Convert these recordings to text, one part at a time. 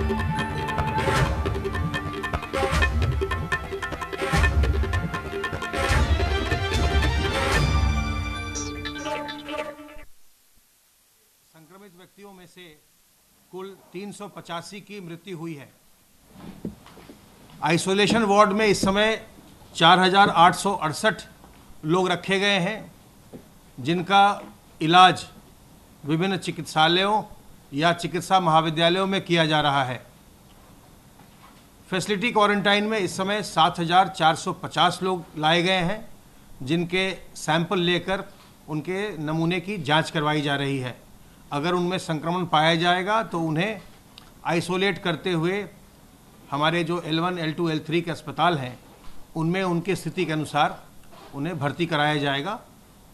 संक्रमित व्यक्तियों में से कुल 385 की मृत्यु हुई है। आइसोलेशन वार्ड में इस समय 4,868 लोग रखे गए हैं, जिनका इलाज विभिन्न चिकित्सालयों या चिकित्सा महाविद्यालयों में किया जा रहा है। फैसिलिटी क्वारंटाइन में इस समय 7,450 लोग लाए गए हैं, जिनके सैंपल लेकर उनके नमूने की जांच करवाई जा रही है। अगर उनमें संक्रमण पाया जाएगा तो उन्हें आइसोलेट करते हुए हमारे जो L1, L2, L3 के अस्पताल हैं उनमें उनकी स्थिति के अनुसार उन्हें भर्ती कराया जाएगा,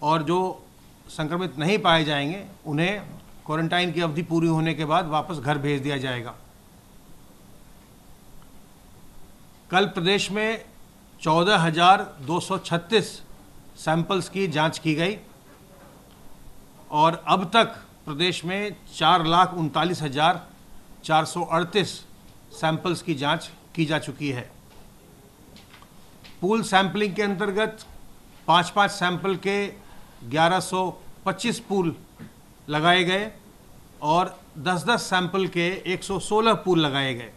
और जो संक्रमित नहीं पाए जाएंगे उन्हें क्वारंटाइन की अवधि पूरी होने के बाद वापस घर भेज दिया जाएगा। कल प्रदेश में 14,236 सैंपल्स की जांच की गई और अब तक प्रदेश में 4,39,438 सैंपल्स की जांच की जा चुकी है। पूल सैंपलिंग के अंतर्गत 5-5 सैंपल के 1125 पूल लगाए गए और 10-10 सैंपल के 116 पूल लगाए गए।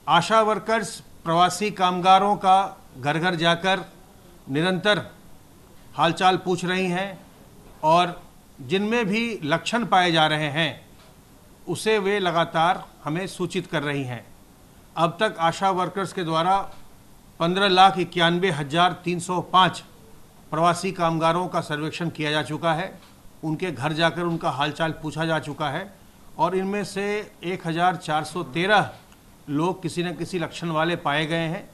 आशा वर्कर्स प्रवासी कामगारों का घर घर जाकर निरंतर हालचाल पूछ रही हैं और जिनमें भी लक्षण पाए जा रहे हैं उसे वे लगातार हमें सूचित कर रही हैं। अब तक आशा वर्कर्स के द्वारा 15,91,305 प्रवासी कामगारों का सर्वेक्षण किया जा चुका है। उनके घर जाकर उनका हालचाल पूछा जा चुका है और इनमें से 1,413 लोग किसी न किसी लक्षण वाले पाए गए हैं,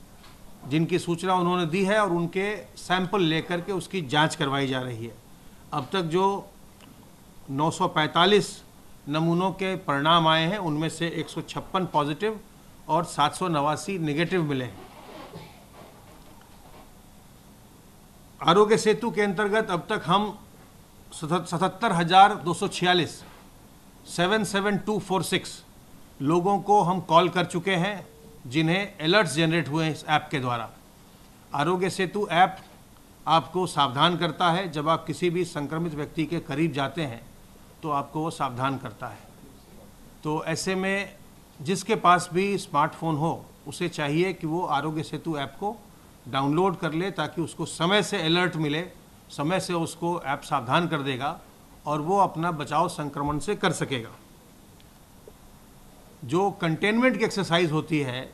जिनकी सूचना उन्होंने दी है और उनके सैंपल लेकर के उसकी जांच करवाई जा रही है। अब तक जो 945 नमूनों के परिणाम आए हैं उनमें से 156 पॉजिटिव और 789 नेगेटिव मिले हैं। आरोग्य सेतु के अंतर्गत अब तक हम 77,246 77246 लोगों को हम कॉल कर चुके हैं, जिन्हें अलर्ट्स जनरेट हुए हैं इस ऐप के द्वारा। आरोग्य सेतु ऐप आपको सावधान करता है। जब आप किसी भी संक्रमित व्यक्ति के करीब जाते हैं तो आपको वो सावधान करता है। तो ऐसे में जिसके पास भी स्मार्टफोन हो उसे चाहिए कि वो आरोग्य सेतु ऐप को डाउनलोड कर ले, ताकि उसको समय से अलर्ट मिले, समय से उसको ऐप सावधान कर देगा और वो अपना बचाव संक्रमण से कर सकेगा। जो कंटेनमेंट की एक्सरसाइज होती है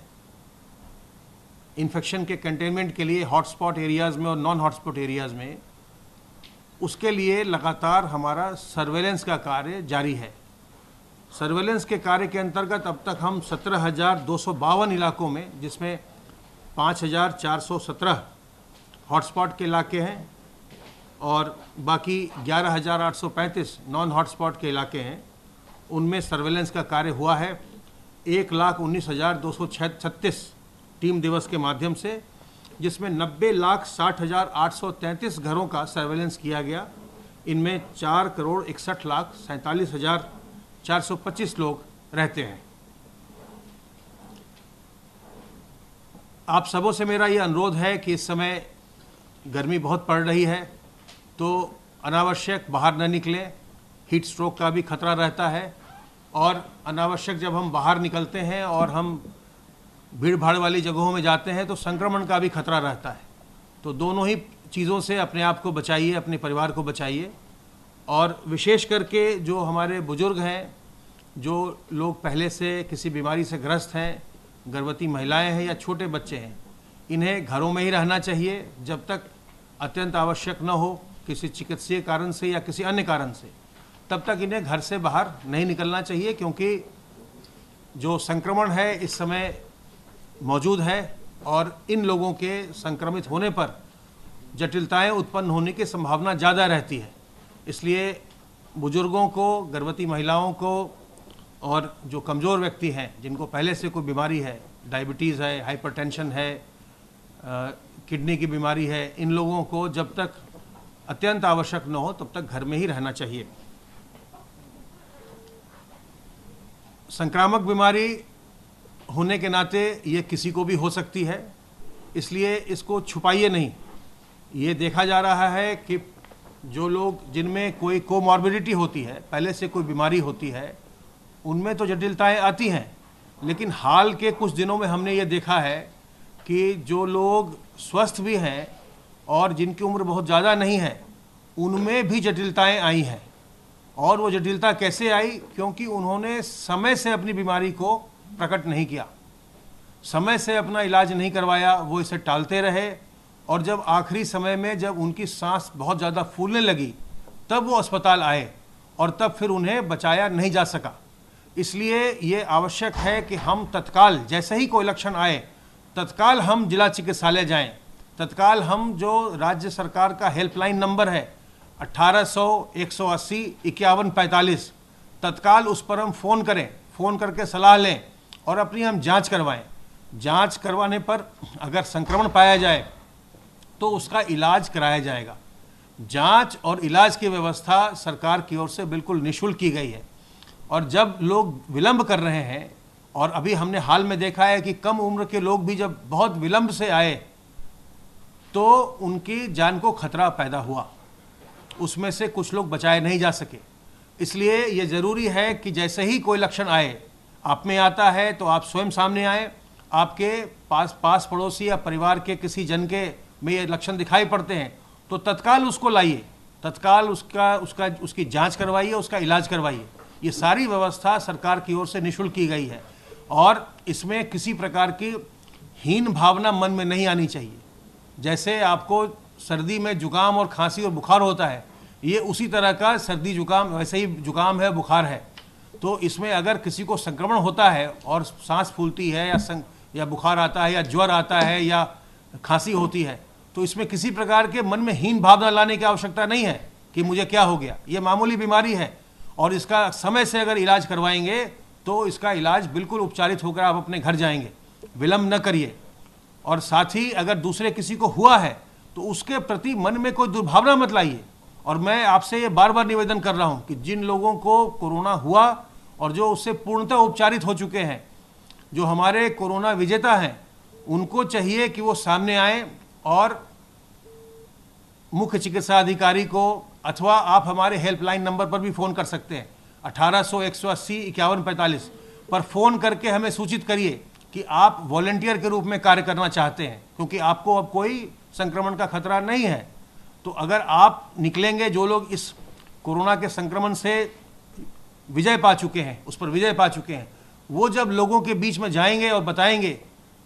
इन्फेक्शन के कंटेनमेंट के लिए हॉटस्पॉट एरियाज़ में और नॉन हॉटस्पॉट एरियाज़ में, उसके लिए लगातार हमारा सर्वेलेंस का कार्य जारी है। सर्वेलेंस के कार्य के अंतर्गत अब तक हम 17,252 इलाकों में, जिसमें 5,417 हॉटस्पॉट के इलाके हैं और बाकी 11,835 नॉन हॉटस्पॉट के इलाके हैं, उनमें सर्वेलेंस का कार्य हुआ है। 1,19,236 टीम दिवस के माध्यम से, जिसमें 90,60,833 घरों का सर्वेलेंस किया गया। इनमें 4,61,47,425 लोग रहते हैं। आप सबों से मेरा ये अनुरोध है कि इस समय गर्मी बहुत पड़ रही है, तो अनावश्यक बाहर न निकलें। हीट स्ट्रोक का भी खतरा रहता है और अनावश्यक जब हम बाहर निकलते हैं और हम भीड़ भाड़ वाली जगहों में जाते हैं तो संक्रमण का भी खतरा रहता है। तो दोनों ही चीज़ों से अपने आप को बचाइए, अपने परिवार को बचाइए। और विशेष करके जो हमारे बुजुर्ग हैं, जो लोग पहले से किसी बीमारी से ग्रस्त हैं, गर्भवती महिलाएं हैं या छोटे बच्चे हैं, इन्हें घरों में ही रहना चाहिए जब तक अत्यंत आवश्यक न हो, किसी चिकित्सीय कारण से या किसी अन्य कारण से, तब तक इन्हें घर से बाहर नहीं निकलना चाहिए, क्योंकि जो संक्रमण है इस समय मौजूद है और इन लोगों के संक्रमित होने पर जटिलताएं उत्पन्न होने की संभावना ज़्यादा रहती है। इसलिए बुजुर्गों को, गर्भवती महिलाओं को और जो कमज़ोर व्यक्ति हैं, जिनको पहले से कोई बीमारी है, डायबिटीज़ है, हाइपरटेंशन है, किडनी की बीमारी है, इन लोगों को जब तक अत्यंत आवश्यक न हो तब तक घर में ही रहना चाहिए। संक्रामक बीमारी होने के नाते ये किसी को भी हो सकती है, इसलिए इसको छुपाइए नहीं। ये देखा जा रहा है कि जो लोग जिनमें कोई कोमॉर्बिडिटी होती है, पहले से कोई बीमारी होती है, उनमें तो जटिलताएं आती हैं, लेकिन हाल के कुछ दिनों में हमने ये देखा है कि जो लोग स्वस्थ भी हैं और जिनकी उम्र बहुत ज़्यादा नहीं है, उनमें भी जटिलताएं आई हैं। और वो जटिलता कैसे आई? क्योंकि उन्होंने समय से अपनी बीमारी को प्रकट नहीं किया, समय से अपना इलाज नहीं करवाया, वो इसे टालते रहे, और जब आखिरी समय में जब उनकी सांस बहुत ज़्यादा फूलने लगी तब वो अस्पताल आए, और तब फिर उन्हें बचाया नहीं जा सका। इसलिए ये आवश्यक है कि हम तत्काल, जैसे ही कोई लक्षण आए, तत्काल हम जिला चिकित्सालय जाएं, तत्काल हम जो राज्य सरकार का हेल्पलाइन नंबर है 1800-180-5145, तत्काल उस पर हम फ़ोन करें, फ़ोन करके सलाह लें और अपनी हम जांच करवाएं। जांच करवाने पर अगर संक्रमण पाया जाए तो उसका इलाज कराया जाएगा। जांच और इलाज की व्यवस्था सरकार की ओर से बिल्कुल निःशुल्क की गई है। और जब लोग विलंब कर रहे हैं, और अभी हमने हाल में देखा है कि कम उम्र के लोग भी जब बहुत विलंब से आए तो उनकी जान को खतरा पैदा हुआ, उसमें से कुछ लोग बचाए नहीं जा सके। इसलिए ये ज़रूरी है कि जैसे ही कोई लक्षण आए, आप में आता है तो आप स्वयं सामने आए, आपके पास पड़ोसी या परिवार के किसी जन के में ये लक्षण दिखाई पड़ते हैं तो तत्काल उसको लाइए, तत्काल उसकी जांच करवाइए, उसका इलाज करवाइए। ये सारी व्यवस्था सरकार की ओर से निःशुल्क की गई है, और इसमें किसी प्रकार की हीन भावना मन में नहीं आनी चाहिए। जैसे आपको सर्दी में जुकाम और खांसी और बुखार होता है, ये उसी तरह का सर्दी जुकाम, वैसे ही जुकाम है, बुखार है। तो इसमें अगर किसी को संक्रमण होता है और सांस फूलती है या बुखार आता है या ज्वर आता है या खांसी होती है, तो इसमें किसी प्रकार के मन में हीन भावना लाने की आवश्यकता नहीं है कि मुझे क्या हो गया। ये मामूली बीमारी है, और इसका समय से अगर इलाज करवाएंगे तो इसका इलाज बिल्कुल उपचारित होकर आप अपने घर जाएंगे। विलंब न करिए। और साथ ही अगर दूसरे किसी को हुआ है तो उसके प्रति मन में कोई दुर्भावना मत लाइए। और मैं आपसे ये बार बार निवेदन कर रहा हूँ कि जिन लोगों को कोरोना हुआ और जो उससे पूर्णतः उपचारित हो चुके हैं, जो हमारे कोरोना विजेता हैं, उनको चाहिए कि वो सामने आएँ और मुख्य चिकित्सा अधिकारी को, अथवा आप हमारे हेल्पलाइन नंबर पर भी फ़ोन कर सकते हैं 1800-180-5145 पर फ़ोन करके हमें सूचित करिए कि आप वॉलंटियर के रूप में कार्य करना चाहते हैं, क्योंकि आपको अब कोई संक्रमण का खतरा नहीं है। तो अगर आप निकलेंगे, जो लोग इस कोरोना के संक्रमण से विजय पा चुके हैं, उस पर विजय पा चुके हैं, वो जब लोगों के बीच में जाएंगे और बताएंगे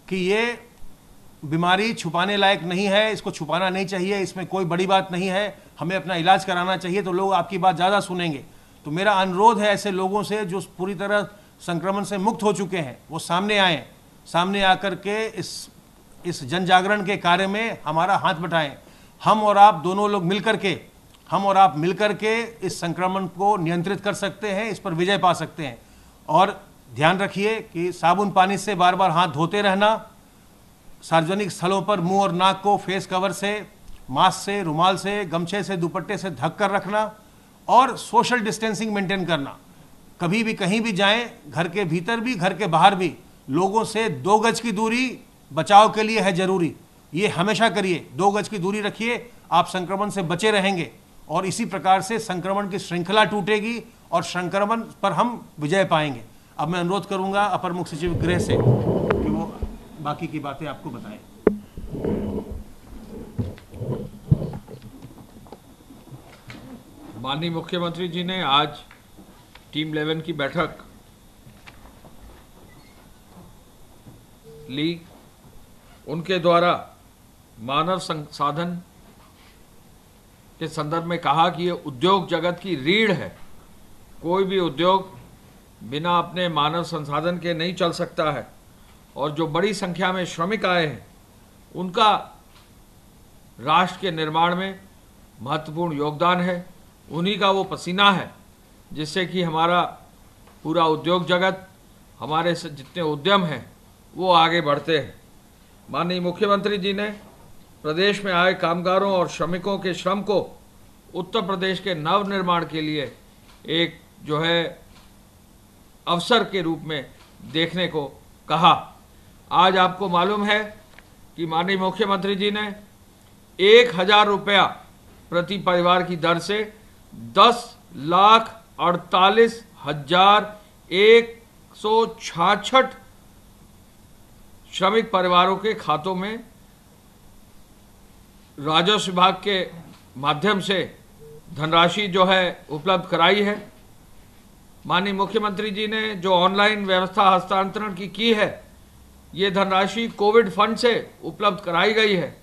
कि ये बीमारी छुपाने लायक नहीं है, इसको छुपाना नहीं चाहिए, इसमें कोई बड़ी बात नहीं है, हमें अपना इलाज कराना चाहिए, तो लोग आपकी बात ज़्यादा सुनेंगे। तो मेरा अनुरोध है ऐसे लोगों से जो पूरी तरह संक्रमण से मुक्त हो चुके हैं, वो सामने आएँ, सामने आकर के इस जन जागरण के कार्य में हमारा हाथ बटाएं। हम और आप दोनों लोग मिलकर के इस संक्रमण को नियंत्रित कर सकते हैं, इस पर विजय पा सकते हैं। और ध्यान रखिए कि साबुन पानी से बार बार हाथ धोते रहना, सार्वजनिक स्थलों पर मुंह और नाक को फेस कवर से, मास्क से, रुमाल से, गमछे से, दुपट्टे से ढक कर रखना, और सोशल डिस्टेंसिंग मेंटेन करना। कभी भी कहीं भी जाएं, घर के भीतर भी, घर के बाहर भी, लोगों से 2 गज की दूरी बचाव के लिए है जरूरी। ये हमेशा करिए, 2 गज की दूरी रखिए, आप संक्रमण से बचे रहेंगे, और इसी प्रकार से संक्रमण की श्रृंखला टूटेगी और संक्रमण पर हम विजय पाएंगे। अब मैं अनुरोध करूंगा अपर मुख्य सचिव गृह से कि वो बाकी की बातें आपको बताएं। माननीय मुख्यमंत्री जी ने आज टीम 11 की बैठक ली। उनके द्वारा मानव संसाधन के संदर्भ में कहा कि ये उद्योग जगत की रीढ़ है। कोई भी उद्योग बिना अपने मानव संसाधन के नहीं चल सकता है, और जो बड़ी संख्या में श्रमिक आए हैं उनका राष्ट्र के निर्माण में महत्वपूर्ण योगदान है। उन्हीं का वो पसीना है जिससे कि हमारा पूरा उद्योग जगत, हमारे जितने उद्यम हैं वो आगे बढ़ते हैं। माननीय मुख्यमंत्री जी ने प्रदेश में आए कामगारों और श्रमिकों के श्रम को उत्तर प्रदेश के नव निर्माण के लिए एक जो है अवसर के रूप में देखने को कहा। आज आपको मालूम है कि माननीय मुख्यमंत्री जी ने 1,000 रुपया प्रति परिवार की दर से 10,48,166 श्रमिक परिवारों के खातों में राजस्व विभाग के माध्यम से धनराशि जो है उपलब्ध कराई है। माननीय मुख्यमंत्री जी ने जो ऑनलाइन व्यवस्था हस्तांतरण की है, ये धनराशि कोविड फंड से उपलब्ध कराई गई है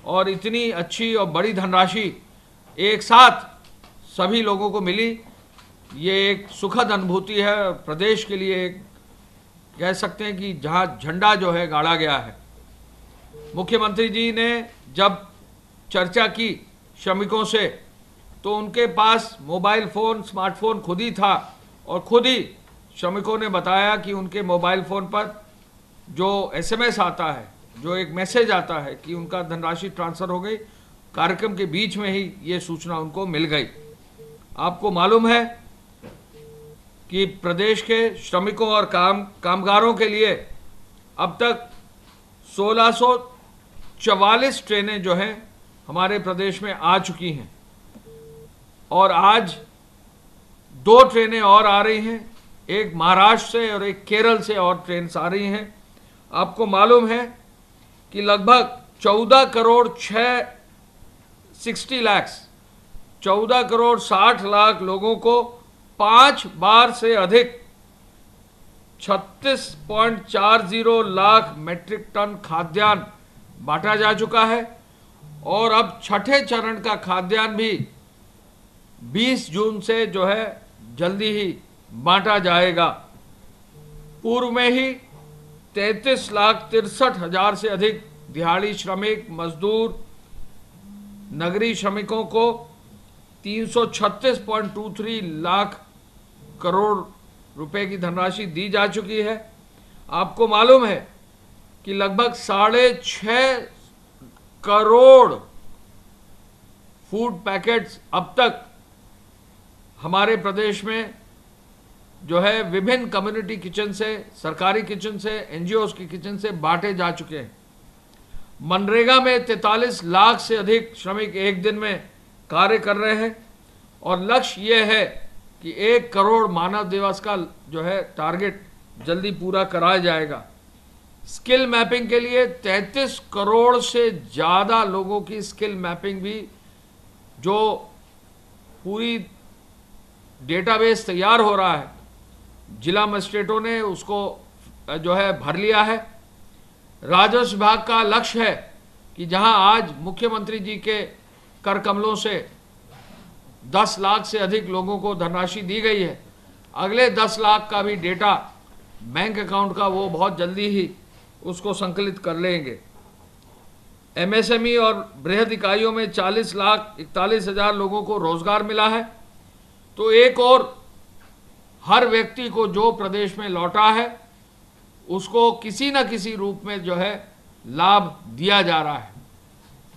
और इतनी अच्छी और बड़ी धनराशि एक साथ सभी लोगों को मिली, ये एक सुखद अनुभूति है। प्रदेश के लिए एक कह सकते हैं कि जहां झंडा जो है गाड़ा गया है। मुख्यमंत्री जी ने जब चर्चा की श्रमिकों से तो उनके पास मोबाइल फ़ोन, स्मार्टफोन खुद ही था और खुद ही श्रमिकों ने बताया कि उनके मोबाइल फ़ोन पर जो SMS आता है, जो एक मैसेज आता है कि उनका धनराशि ट्रांसफ़र हो गई, कार्यक्रम के बीच में ही ये सूचना उनको मिल गई। आपको मालूम है कि प्रदेश के श्रमिकों और कामगारों के लिए अब तक 1644 ट्रेनें जो हैं हमारे प्रदेश में आ चुकी हैं और आज 2 ट्रेनें और आ रही हैं, एक महाराष्ट्र से और एक केरल से और ट्रेन आ रही हैं। आपको मालूम है कि लगभग 14 करोड़ 60 लाख लोगों को 5 बार से अधिक 36.40 लाख मैट्रिक टन खाद्यान्न बांटा जा चुका है और अब छठे चरण का खाद्यान्न भी 20 जून से जो है जल्दी ही बांटा जाएगा। पूर्व में ही 33,63,000 से अधिक दिहाड़ी श्रमिक, मजदूर, नगरीय श्रमिकों को 336.23 लाख करोड़ रुपए की धनराशि दी जा चुकी है। आपको मालूम है कि लगभग 6.5 करोड़ फूड पैकेट्स अब तक हमारे प्रदेश में जो है विभिन्न कम्युनिटी किचन से, सरकारी किचन से, NGOs की किचन से बांटे जा चुके हैं। मनरेगा में 43 लाख से अधिक श्रमिक एक दिन में कार्य कर रहे हैं और लक्ष्य ये है कि 1 करोड़ मानव दिवस का जो है टारगेट जल्दी पूरा कराया जाएगा। स्किल मैपिंग के लिए 33 करोड़ से ज़्यादा लोगों की स्किल मैपिंग भी जो पूरी डेटाबेस तैयार हो रहा है, जिला मजिस्ट्रेटों ने उसको जो है भर लिया है। राजस्व विभाग का लक्ष्य है कि जहां आज मुख्यमंत्री जी के कर कमलों से 10 लाख से अधिक लोगों को धनराशि दी गई है, अगले 10 लाख का भी डेटा बैंक अकाउंट का वो बहुत जल्दी ही उसको संकलित कर लेंगे। MSME और बृहद इकाइयों में 40,41,000 लोगों को रोजगार मिला है। तो एक और हर व्यक्ति को जो प्रदेश में लौटा है उसको किसी न किसी रूप में जो है लाभ दिया जा रहा है।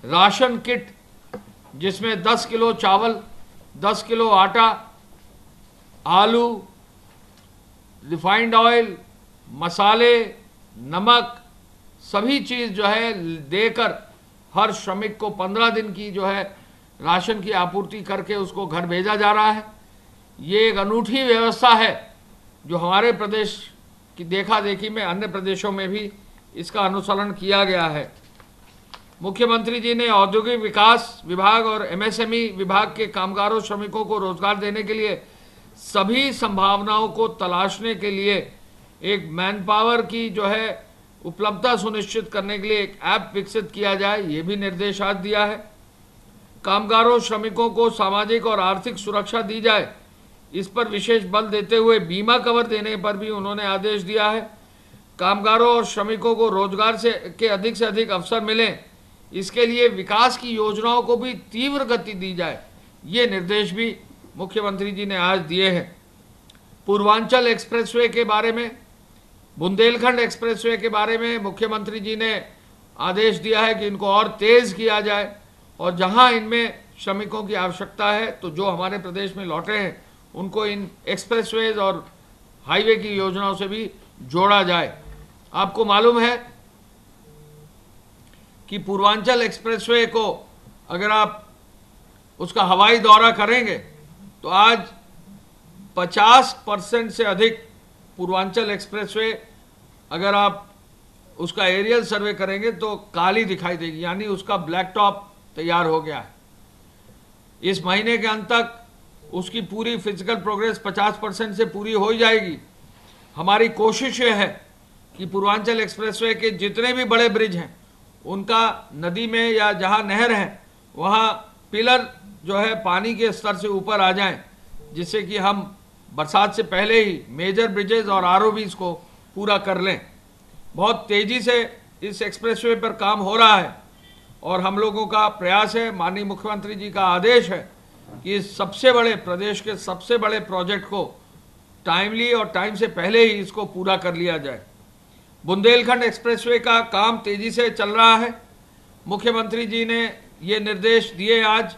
राशन किट जिसमें 10 किलो चावल, 10 किलो आटा, आलू, रिफाइंड ऑयल, मसाले, नमक, सभी चीज़ जो है देकर हर श्रमिक को 15 दिन की जो है राशन की आपूर्ति करके उसको घर भेजा जा रहा है। ये एक अनूठी व्यवस्था है जो हमारे प्रदेश की देखा देखी में अन्य प्रदेशों में भी इसका अनुसरण किया गया है। मुख्यमंत्री जी ने औद्योगिक विकास विभाग और MSME विभाग के कामगारों श्रमिकों को रोजगार देने के लिए सभी संभावनाओं को तलाशने के लिए एक मैन पावर की जो है उपलब्धता सुनिश्चित करने के लिए एक ऐप विकसित किया जाए, ये भी निर्देश आज दिया है। कामगारों श्रमिकों को सामाजिक और आर्थिक सुरक्षा दी जाए, इस पर विशेष बल देते हुए बीमा कवर देने पर भी उन्होंने आदेश दिया है। कामगारों और श्रमिकों को रोजगार से अधिक अवसर मिलें, इसके लिए विकास की योजनाओं को भी तीव्र गति दी जाए, ये निर्देश भी मुख्यमंत्री जी ने आज दिए हैं। पूर्वांचल एक्सप्रेसवे के बारे में, बुंदेलखंड एक्सप्रेसवे के बारे में मुख्यमंत्री जी ने आदेश दिया है कि इनको और तेज किया जाए और जहां इनमें श्रमिकों की आवश्यकता है तो जो हमारे प्रदेश में लौटे हैं उनको इन एक्सप्रेसवेज और हाईवे की योजनाओं से भी जोड़ा जाए। आपको मालूम है कि पूर्वांचल एक्सप्रेसवे को अगर आप उसका हवाई दौरा करेंगे तो आज 50% से अधिक पूर्वांचल एक्सप्रेसवे अगर आप उसका एरियल सर्वे करेंगे तो काली दिखाई देगी, यानी उसका ब्लैक टॉप तैयार हो गया है। इस महीने के अंत तक उसकी पूरी फिजिकल प्रोग्रेस 50% से पूरी हो जाएगी। हमारी कोशिश ये है कि पूर्वांचल एक्सप्रेसवे के जितने भी बड़े ब्रिज हैं उनका नदी में या जहां नहर है वहां पिलर जो है पानी के स्तर से ऊपर आ जाएं, जिससे कि हम बरसात से पहले ही मेजर ब्रिजेस और आरओबीज को पूरा कर लें। बहुत तेजी से इस एक्सप्रेसवे पर काम हो रहा है और हम लोगों का प्रयास है, माननीय मुख्यमंत्री जी का आदेश है कि इस सबसे बड़े प्रदेश के सबसे बड़े प्रोजेक्ट को टाइमली और टाइम से पहले ही इसको पूरा कर लिया जाए। बुंदेलखंड एक्सप्रेसवे का काम तेजी से चल रहा है। मुख्यमंत्री जी ने ये निर्देश दिए आज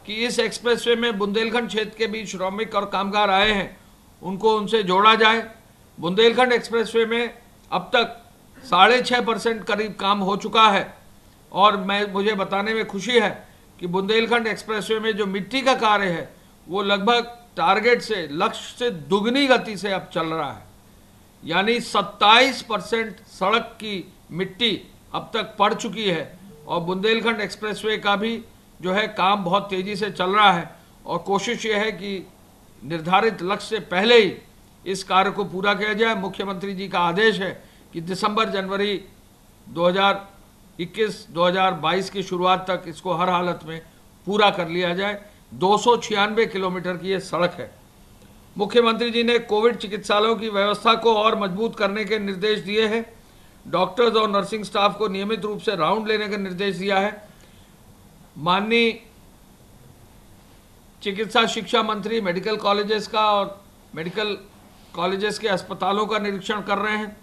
कि इस एक्सप्रेसवे में बुंदेलखंड क्षेत्र के बीच श्रमिक और कामगार आए हैं उनको उनसे जोड़ा जाए। बुंदेलखंड एक्सप्रेसवे में अब तक 6.5% करीब काम हो चुका है और मुझे बताने में खुशी है कि बुंदेलखंड एक्सप्रेसवे में जो मिट्टी का कार्य है वो लगभग टारगेट से, लक्ष्य से दुगनी गति से अब चल रहा है, यानी 27% सड़क की मिट्टी अब तक पड़ चुकी है और बुंदेलखंड एक्सप्रेसवे का भी जो है काम बहुत तेजी से चल रहा है और कोशिश ये है कि निर्धारित लक्ष्य से पहले ही इस कार्य को पूरा किया जाए। मुख्यमंत्री जी का आदेश है कि दिसंबर जनवरी 2021-2022 की शुरुआत तक इसको हर हालत में पूरा कर लिया जाए। 296 किलोमीटर की ये सड़क है। मुख्यमंत्री जी ने कोविड चिकित्सालयों की व्यवस्था को और मजबूत करने के निर्देश दिए हैं। डॉक्टर्स और नर्सिंग स्टाफ को नियमित रूप से राउंड लेने का निर्देश दिया है। माननीय चिकित्सा शिक्षा मंत्री मेडिकल कॉलेजेस का और मेडिकल कॉलेजेस के अस्पतालों का निरीक्षण कर रहे हैं।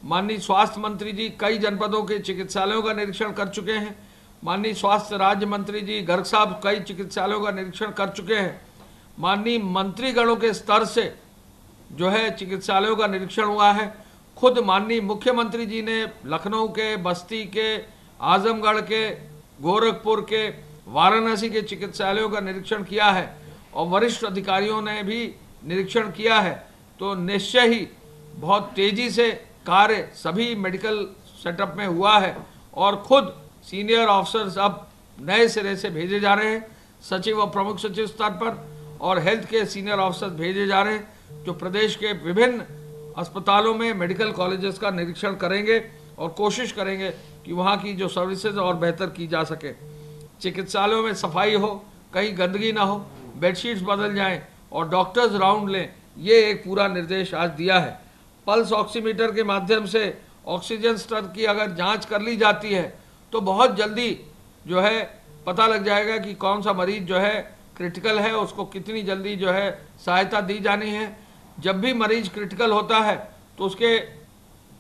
माननीय स्वास्थ्य मंत्री जी कई जनपदों के चिकित्सालयों का निरीक्षण कर चुके हैं। माननीय स्वास्थ्य राज्य मंत्री जी गर्ग साहब कई चिकित्सालयों का निरीक्षण कर चुके हैं। माननीय मंत्रीगणों के स्तर से जो है चिकित्सालयों का निरीक्षण हुआ है। खुद माननीय मुख्यमंत्री जी ने लखनऊ के, बस्ती के, आजमगढ़ के, गोरखपुर के, वाराणसी के चिकित्सालयों का निरीक्षण किया है और वरिष्ठ अधिकारियों ने भी निरीक्षण किया है। तो निश्चय ही बहुत तेजी से कार्य सभी मेडिकल सेटअप में हुआ है और खुद सीनियर ऑफिसर्स अब नए सिरे से भेजे जा रहे हैं, सचिव और प्रमुख सचिव स्तर पर, और हेल्थ के सीनियर ऑफिसर्स भेजे जा रहे हैं जो प्रदेश के विभिन्न अस्पतालों में मेडिकल कॉलेजेस का निरीक्षण करेंगे और कोशिश करेंगे कि वहाँ की जो सर्विसेज और बेहतर की जा सके। चिकित्सालयों में सफाई हो, कहीं गंदगी ना हो, बेडशीट्स बदल जाएं और डॉक्टर्स राउंड लें, ये एक पूरा निर्देश आज दिया है। पल्स ऑक्सीमीटर के माध्यम से ऑक्सीजन स्तर की अगर जांच कर ली जाती है तो बहुत जल्दी जो है पता लग जाएगा कि कौन सा मरीज जो है क्रिटिकल है, उसको कितनी जल्दी जो है सहायता दी जानी है। जब भी मरीज क्रिटिकल होता है तो उसके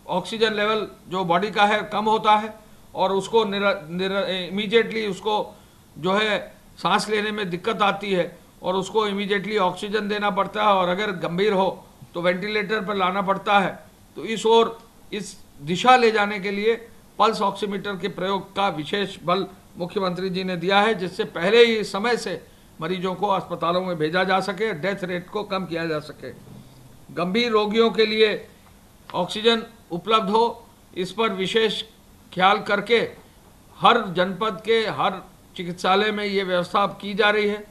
ऑक्सीजन लेवल जो बॉडी का है कम होता है और उसको इमीडिएटली उसको जो है सांस लेने में दिक्कत आती है और उसको इमीडिएटली ऑक्सीजन देना पड़ता है और अगर गंभीर हो तो वेंटिलेटर पर लाना पड़ता है। तो इस ओर इस दिशा ले जाने के लिए पल्स ऑक्सीमीटर के प्रयोग का विशेष बल मुख्यमंत्री जी ने दिया है, जिससे पहले ही समय से मरीजों को अस्पतालों में भेजा जा सके, डेथ रेट को कम किया जा सके। गंभीर रोगियों के लिए ऑक्सीजन उपलब्ध हो, इस पर विशेष ख्याल करके हर जनपद के हर चिकित्सालय में ये व्यवस्था अब की जा रही है।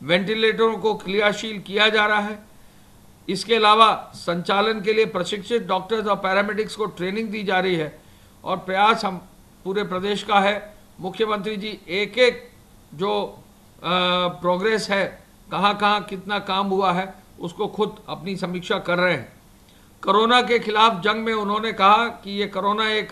वेंटिलेटरों को क्रियाशील किया जा रहा है। इसके अलावा संचालन के लिए प्रशिक्षित डॉक्टर्स और पैरामेडिक्स को ट्रेनिंग दी जा रही है और प्रयास हम पूरे प्रदेश का है। मुख्यमंत्री जी एक एक जो प्रोग्रेस है, कहाँ कहाँ कितना काम हुआ है, उसको खुद अपनी समीक्षा कर रहे हैं। कोरोना के खिलाफ जंग में उन्होंने कहा कि ये कोरोना एक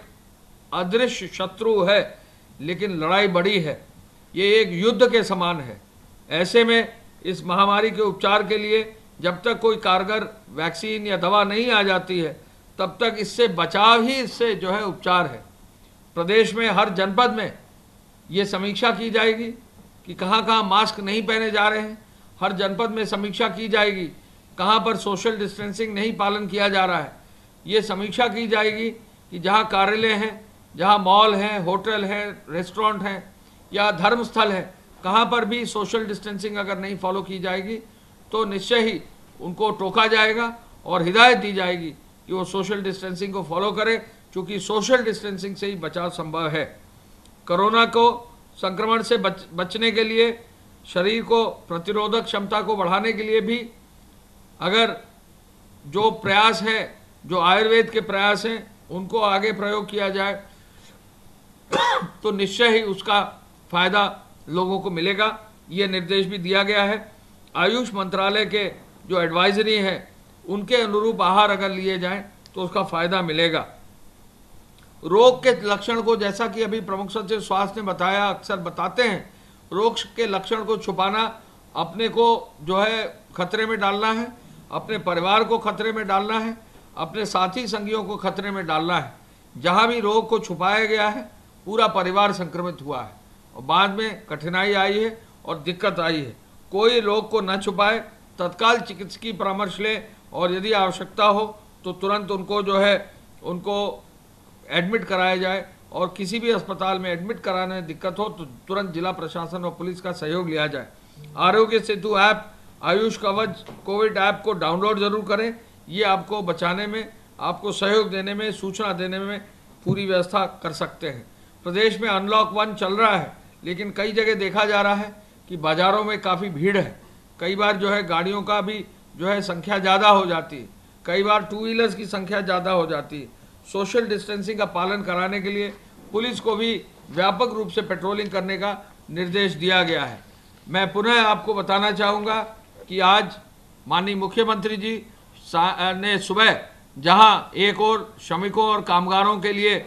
अदृश्य शत्रु है लेकिन लड़ाई बड़ी है, ये एक युद्ध के समान है। ऐसे में इस महामारी के उपचार के लिए जब तक कोई कारगर वैक्सीन या दवा नहीं आ जाती है तब तक इससे बचाव ही इससे जो है उपचार है। प्रदेश में हर जनपद में ये समीक्षा की जाएगी कि कहाँ कहाँ मास्क नहीं पहने जा रहे हैं। हर जनपद में समीक्षा की जाएगी कहाँ पर सोशल डिस्टेंसिंग नहीं पालन किया जा रहा है, ये समीक्षा की जाएगी कि जहाँ कार्यालय हैं, जहाँ मॉल हैं, होटल हैं, रेस्टोरेंट हैं या धर्मस्थल है, कहाँ पर भी सोशल डिस्टेंसिंग अगर नहीं फॉलो की जाएगी तो निश्चय ही उनको टोका जाएगा और हिदायत दी जाएगी कि वो सोशल डिस्टेंसिंग को फॉलो करें, क्योंकि सोशल डिस्टेंसिंग से ही बचाव संभव है। कोरोना को संक्रमण से बचने के लिए, शरीर को प्रतिरोधक क्षमता को बढ़ाने के लिए भी अगर जो प्रयास है, जो आयुर्वेद के प्रयास हैं, उनको आगे प्रयोग किया जाए तो निश्चय ही उसका फायदा लोगों को मिलेगा। ये निर्देश भी दिया गया है। आयुष मंत्रालय के जो एडवाइजरी है उनके अनुरूप आहार अगर लिए जाएं तो उसका फायदा मिलेगा। रोग के लक्षण को, जैसा कि अभी प्रमुख सचिव स्वास्थ्य ने बताया, अक्सर बताते हैं, रोग के लक्षण को छुपाना अपने को जो है खतरे में डालना है, अपने परिवार को खतरे में डालना है, अपने साथी संगियों को खतरे में डालना है। जहां भी रोग को छुपाया गया है पूरा परिवार संक्रमित हुआ है और बाद में कठिनाई आई है और दिक्कत आई है। कोई रोग को न छुपाए, तत्काल चिकित्सकीय परामर्श ले और यदि आवश्यकता हो तो तुरंत उनको जो है उनको एडमिट कराया जाए और किसी भी अस्पताल में एडमिट कराने में दिक्कत हो तो तुरंत जिला प्रशासन और पुलिस का सहयोग लिया जाए। आरोग्य सेतु ऐप, आयुष कवच कोविड ऐप को डाउनलोड जरूर करें। ये आपको बचाने में, आपको सहयोग देने में, सूचना देने में पूरी व्यवस्था कर सकते हैं। प्रदेश में अनलॉक 1 चल रहा है, लेकिन कई जगह देखा जा रहा है कि बाजारों में काफ़ी भीड़ है। कई बार जो है गाड़ियों का भी जो है संख्या ज़्यादा हो जाती है, कई बार टू व्हीलर्स की संख्या ज़्यादा हो जाती है। सोशल डिस्टेंसिंग का पालन कराने के लिए पुलिस को भी व्यापक रूप से पेट्रोलिंग करने का निर्देश दिया गया है। मैं पुनः आपको बताना चाहूँगा कि आज माननीय मुख्यमंत्री जी ने सुबह जहां एक और श्रमिकों और कामगारों के लिए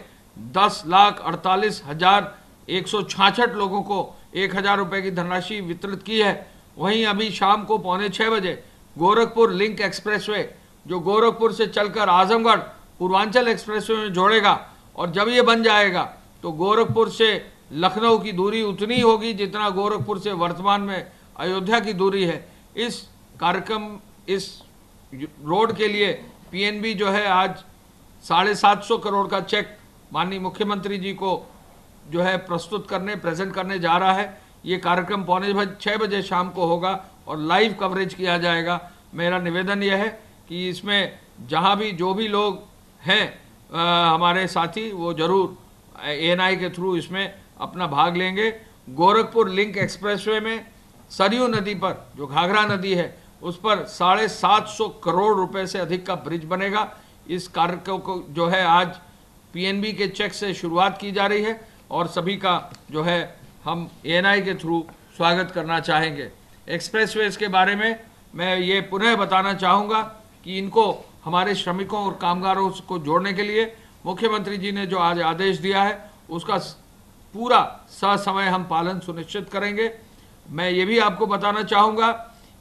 10,48,166 लोगों को 1,000 रुपये की धनराशि वितरित की है, वहीं अभी शाम को 5:45 बजे गोरखपुर लिंक एक्सप्रेसवे, जो गोरखपुर से चलकर आजमगढ़ पूर्वांचल एक्सप्रेसवे में जोड़ेगा, और जब ये बन जाएगा तो गोरखपुर से लखनऊ की दूरी उतनी होगी जितना गोरखपुर से वर्तमान में अयोध्या की दूरी है। इस कार्यक्रम, इस रोड के लिए पीएनबी जो है आज 750 करोड़ का चेक माननीय मुख्यमंत्री जी को जो है प्रेजेंट करने जा रहा है। ये कार्यक्रम 5:45 बजे शाम को होगा और लाइव कवरेज किया जाएगा। मेरा निवेदन यह है कि इसमें जहां भी जो भी लोग हैं हमारे साथी, वो जरूर एएनआई के थ्रू इसमें अपना भाग लेंगे। गोरखपुर लिंक एक्सप्रेसवे में सरयू नदी पर, जो घाघरा नदी है, उस पर 750 करोड़ रुपए से अधिक का ब्रिज बनेगा। इस कार्यक्रम को जो है आज पीएनबी के चेक से शुरुआत की जा रही है और सभी का जो है हम एएनआई के थ्रू स्वागत करना चाहेंगे। एक्सप्रेसवेज के बारे में मैं ये पुनः बताना चाहूँगा कि इनको हमारे श्रमिकों और कामगारों को जोड़ने के लिए मुख्यमंत्री जी ने जो आज आदेश दिया है उसका पूरा ससमय हम पालन सुनिश्चित करेंगे। मैं ये भी आपको बताना चाहूँगा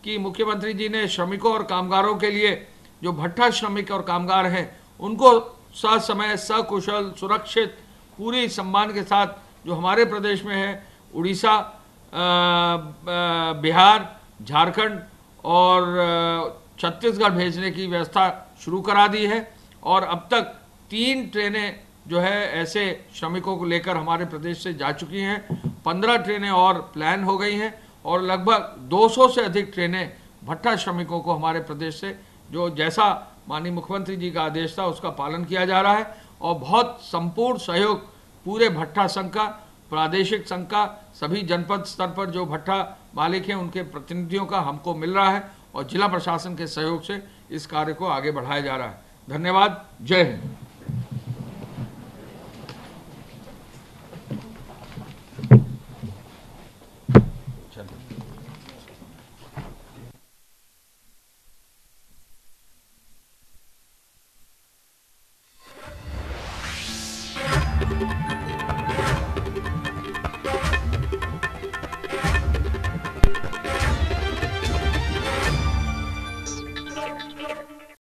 कि मुख्यमंत्री जी ने श्रमिकों और कामगारों के लिए, जो भट्टा श्रमिक और कामगार हैं, उनको ससमय, सकुशल, सुरक्षित, पूरी सम्मान के साथ जो हमारे प्रदेश में है, उड़ीसा, बिहार, झारखंड और छत्तीसगढ़ भेजने की व्यवस्था शुरू करा दी है। और अब तक 3 ट्रेनें जो है ऐसे श्रमिकों को लेकर हमारे प्रदेश से जा चुकी हैं। 15 ट्रेनें और प्लान हो गई हैं और लगभग 200 से अधिक ट्रेनें भट्टा श्रमिकों को हमारे प्रदेश से, जो जैसा माननीय मुख्यमंत्री जी का आदेश था, उसका पालन किया जा रहा है। और बहुत संपूर्ण सहयोग पूरे भट्टा संघ का, प्रादेशिक संघ का, सभी जनपद स्तर पर जो भट्टा मालिक हैं उनके प्रतिनिधियों का हमको मिल रहा है और जिला प्रशासन के सहयोग से इस कार्य को आगे बढ़ाया जा रहा है। धन्यवाद। जय हिंद।